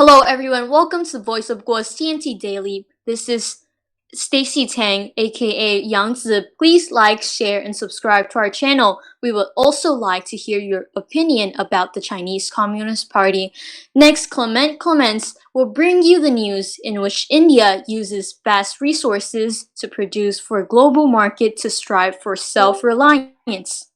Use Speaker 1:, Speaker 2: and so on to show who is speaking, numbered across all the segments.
Speaker 1: Hello everyone, welcome to Voice of Guo's TNT Daily. This is Stacy Tang, aka Yang Zi. Please like, share, and subscribe to our channel. We would also like to hear your opinion about the Chinese Communist Party. Next, Clement Clements will bring you the news in which India uses vast resources to produce for a global market to strive for self-reliance.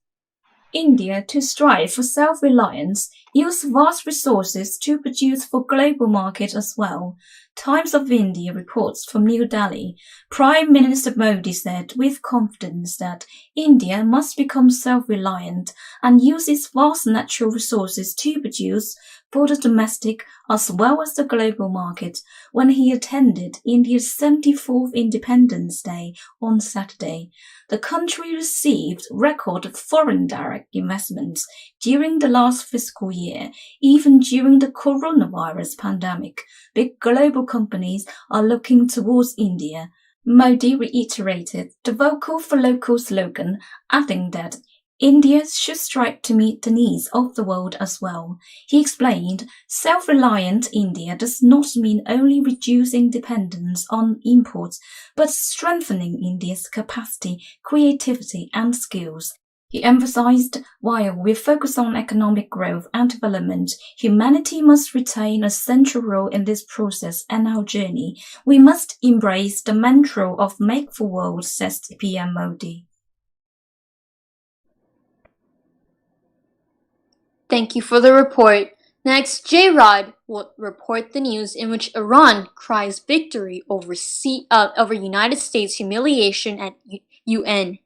Speaker 2: India, to strive for self-reliance, use vast resources to produce for global market as well. Times of India reports from New Delhi. Prime Minister Modi said with confidence that India must become self-reliant and use its vast natural resources to produce for the domestic as well as the global market when he attended India's 74th Independence Day on Saturday. The country received record foreign direct investments during the last fiscal year. Even during the coronavirus pandemic, big global companies are looking towards India. Modi reiterated the vocal for local slogan, adding that India should strive to meet the needs of the world as well. He explained, self-reliant India does not mean only reducing dependence on imports, but strengthening India's capacity, creativity, and skills. He emphasized, while we focus on economic growth and development, humanity must retain a central role in this process and our journey. We must embrace the mantra of Make for World, says PM Modi.
Speaker 1: Thank you for the report. Next, J-Rod will report the news in which Iran cries victory over United States humiliation at UN.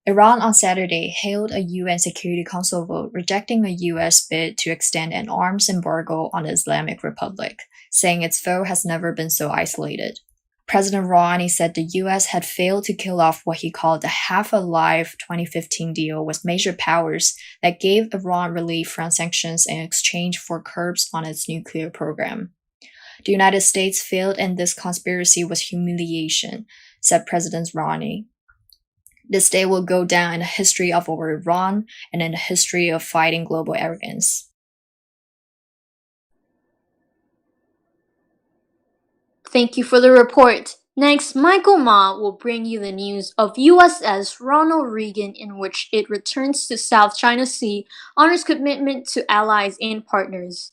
Speaker 3: Iran on Saturday hailed a UN Security Council vote rejecting a US bid to extend an arms embargo on the Islamic Republic, saying its foe has never been so isolated. President Rouhani said the US had failed to kill off what he called the half-alive 2015 deal with major powers that gave Iran relief from sanctions in exchange for curbs on its nuclear program. The United States failed in this conspiracy was humiliation, said President Rouhani. This day will go down in the history of our Iran and in the history of fighting global arrogance.
Speaker 1: Thank you for the report. Next, Michael Ma will bring you the news of USS Ronald Reagan, in which it returns to South China Sea, honors commitment to allies and partners.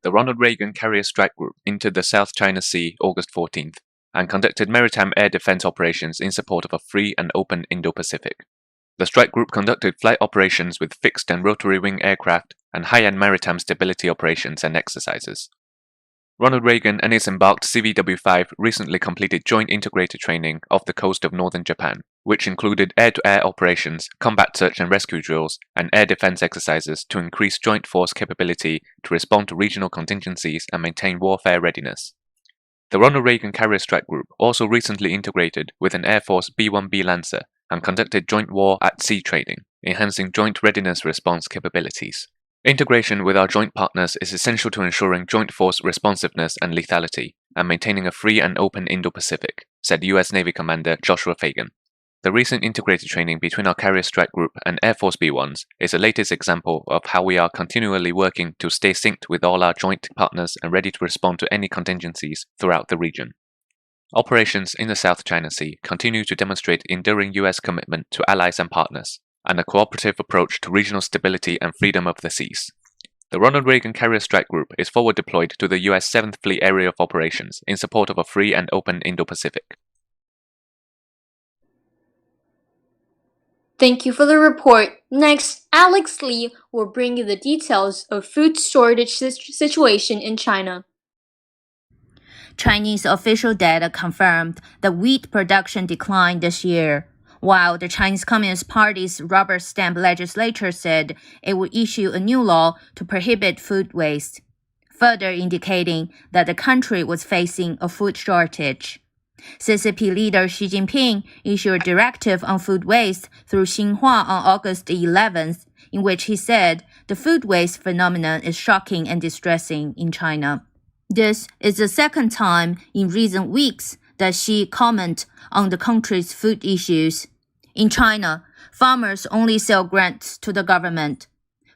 Speaker 4: The Ronald Reagan Carrier Strike Group entered the South China Sea August 14th and conducted maritime air defense operations in support of a free and open Indo-Pacific. The strike group conducted flight operations with fixed and rotary wing aircraft and high-end maritime stability operations and exercises. Ronald Reagan and its embarked CVW-5 recently completed joint integrated training off the coast of northern Japan, which included air-to-air operations, combat search and rescue drills, and air defense exercises to increase joint force capability to respond to regional contingencies and maintain warfare readiness. The Ronald Reagan Carrier Strike Group also recently integrated with an Air Force B-1B Lancer and conducted joint war at sea training, enhancing joint readiness response capabilities. Integration with our joint partners is essential to ensuring joint force responsiveness and lethality, and maintaining a free and open Indo-Pacific, said US Navy Commander Joshua Fagan. The recent integrated training between our Carrier Strike Group and Air Force B-1s is the latest example of how we are continually working to stay synced with all our joint partners and ready to respond to any contingencies throughout the region. Operations in the South China Sea continue to demonstrate enduring US commitment to allies and partners, and a cooperative approach to regional stability and freedom of the seas. The Ronald Reagan Carrier Strike Group is forward deployed to the US 7th Fleet Area of Operations in support of a free and open Indo-Pacific.
Speaker 1: Thank you for the report. Next, Alex Lee will bring you the details of food shortage situation in China.
Speaker 5: Chinese official data confirmed that wheat production declined this year, while the Chinese Communist Party's rubber stamp legislature said it would issue a new law to prohibit food waste, further indicating that the country was facing a food shortage. CCP leader Xi Jinping issued a directive on food waste through Xinhua on August 11th, in which he said the food waste phenomenon is shocking and distressing in China. This is the second time in recent weeks that Xi commented on the country's food issues. In China, farmers only sell grants to the government.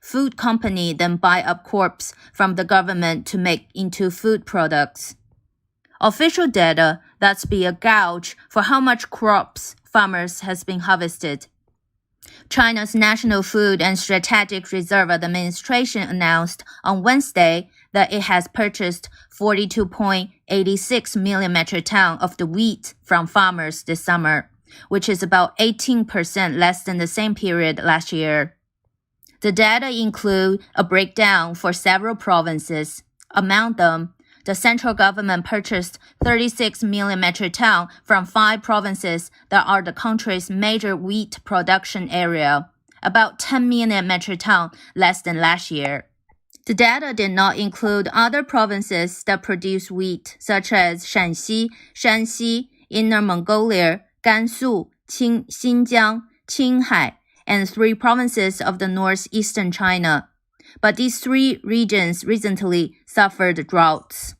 Speaker 5: food company then buy up crops from the government to make into food products. Official data, that's be a gauge for how much crops farmers has been harvested. China's National Food and Strategic Reserve Administration announced on Wednesday that it has purchased 42.86 million metric tons of the wheat from farmers this summer, which is about 18% less than the same period last year. The data include a breakdown for several provinces. Among them, the central government purchased 36 million metric tons from 5 provinces that are the country's major wheat production area, about 10 million metric tons less than last year. The data did not include other provinces that produce wheat, such as Shanxi, Shanxi, Inner Mongolia, Gansu, Xinjiang, Qinghai, and 3 provinces of the northeastern China. But these 3 regions recently suffered droughts.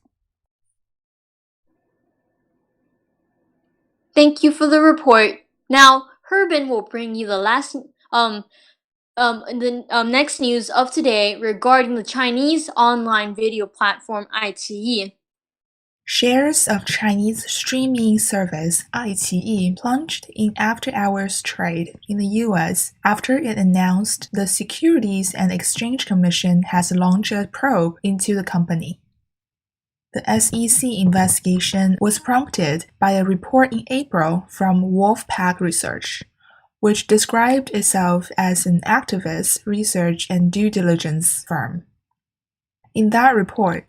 Speaker 1: Thank you for the report. Now, Herbin will bring you the last next news of today regarding the Chinese online video platform iQiyi.
Speaker 6: Shares of Chinese streaming service iQiyi plunged in after-hours trade in the U.S. after it announced the Securities and Exchange Commission has launched a probe into the company. The SEC investigation was prompted by a report in April from Wolfpack Research, which described itself as an activist research and due diligence firm. In that report,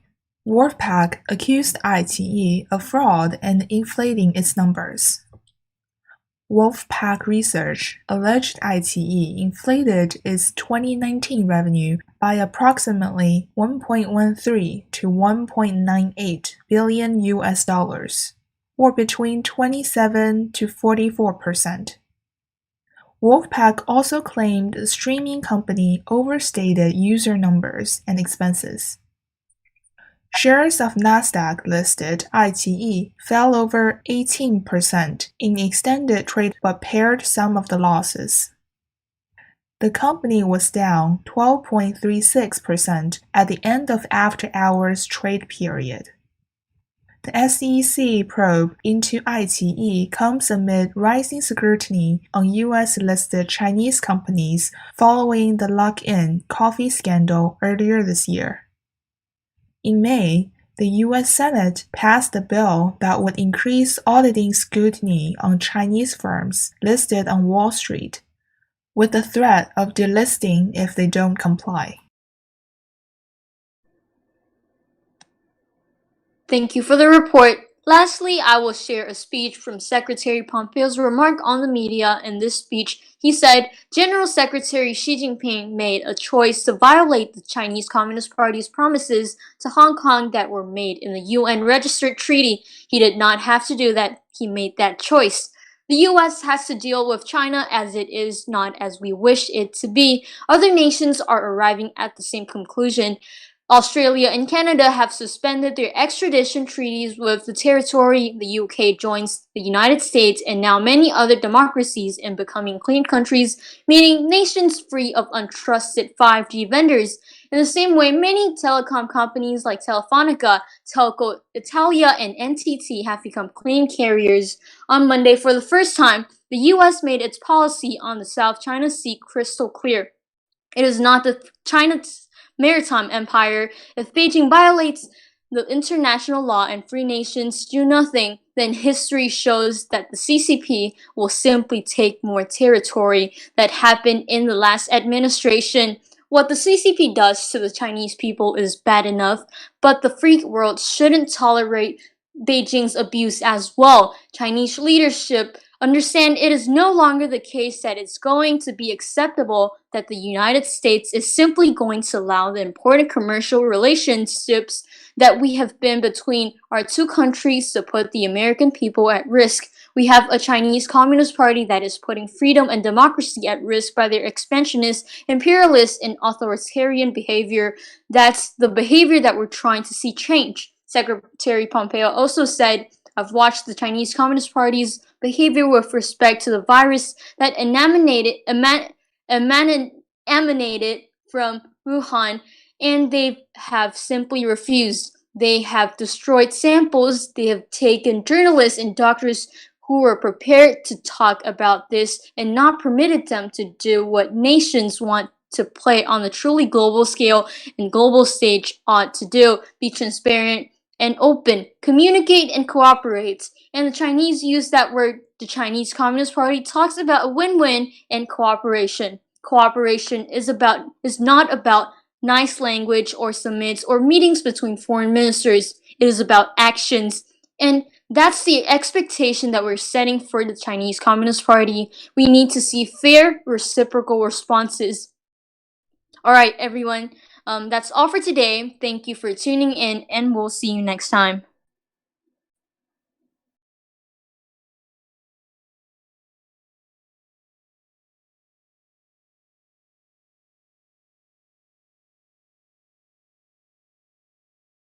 Speaker 6: Wolfpack accused iQiyi of fraud and inflating its numbers. Wolfpack Research alleged iQiyi inflated its 2019 revenue by approximately 1.13 to 1.98 billion US dollars, or between 27 to 44%. Wolfpack also claimed the streaming company overstated user numbers and expenses. Shares of Nasdaq-listed iQiyi fell over 18% in extended trade but pared some of the losses. The company was down 12.36% at the end of after-hours trade period. The SEC probe into iQiyi comes amid rising scrutiny on U.S.-listed Chinese companies following the lock-in coffee scandal earlier this year. In May, the U.S. Senate passed a bill that would increase auditing scrutiny on Chinese firms listed on Wall Street, with the threat of delisting if they don't comply.
Speaker 1: Thank you for the report. Lastly, I will share a speech from Secretary Pompeo's remark on the media. In this speech, he said General Secretary Xi Jinping made a choice to violate the Chinese Communist Party's promises to Hong Kong that were made in the UN registered treaty. He did not have to do that. He made that choice. The U.S. has to deal with China as it is, not as we wish it to be. Other nations are arriving at the same conclusion. Australia and Canada have suspended their extradition treaties with the territory. The UK joins the United States and now many other democracies in becoming clean countries, meaning nations free of untrusted 5G vendors. In the same way, many telecom companies like Telefonica, Telco Italia, and NTT have become clean carriers. On Monday, for the first time, the US made its policy on the South China Sea crystal clear. It is not the China's maritime empire. If Beijing violates the international law and free nations do nothing, then history shows that the CCP will simply take more territory. That happened in the last administration. What the CCP does to the Chinese people is bad enough, but the free world shouldn't tolerate Beijing's abuse as well. Chinese leadership understand it is no longer the case that it's going to be acceptable that the United States is simply going to allow the important commercial relationships that we have been between our two countries to put the American people at risk. We have a Chinese Communist Party that is putting freedom and democracy at risk by their expansionist, imperialist, and authoritarian behavior. That's the behavior that we're trying to see change. Secretary Pompeo also said, I've watched the Chinese Communist Party's behavior with respect to the virus that emanated from Wuhan, and they have simply refused. They have destroyed samples. They have taken journalists and doctors who were prepared to talk about this and not permitted them to do what nations want to play on the truly global scale and global stage ought to do: be transparent and open, communicate and cooperate. And the Chinese use that word. The Chinese Communist Party talks about a win-win and cooperation. Cooperation is not about nice language or summits or meetings between foreign ministers. It is about actions. And that's the expectation that we're setting for the Chinese Communist Party. We need to see fair, reciprocal responses. All right, everyone. That's all for today. Thank you for tuning in, and we'll see you next time.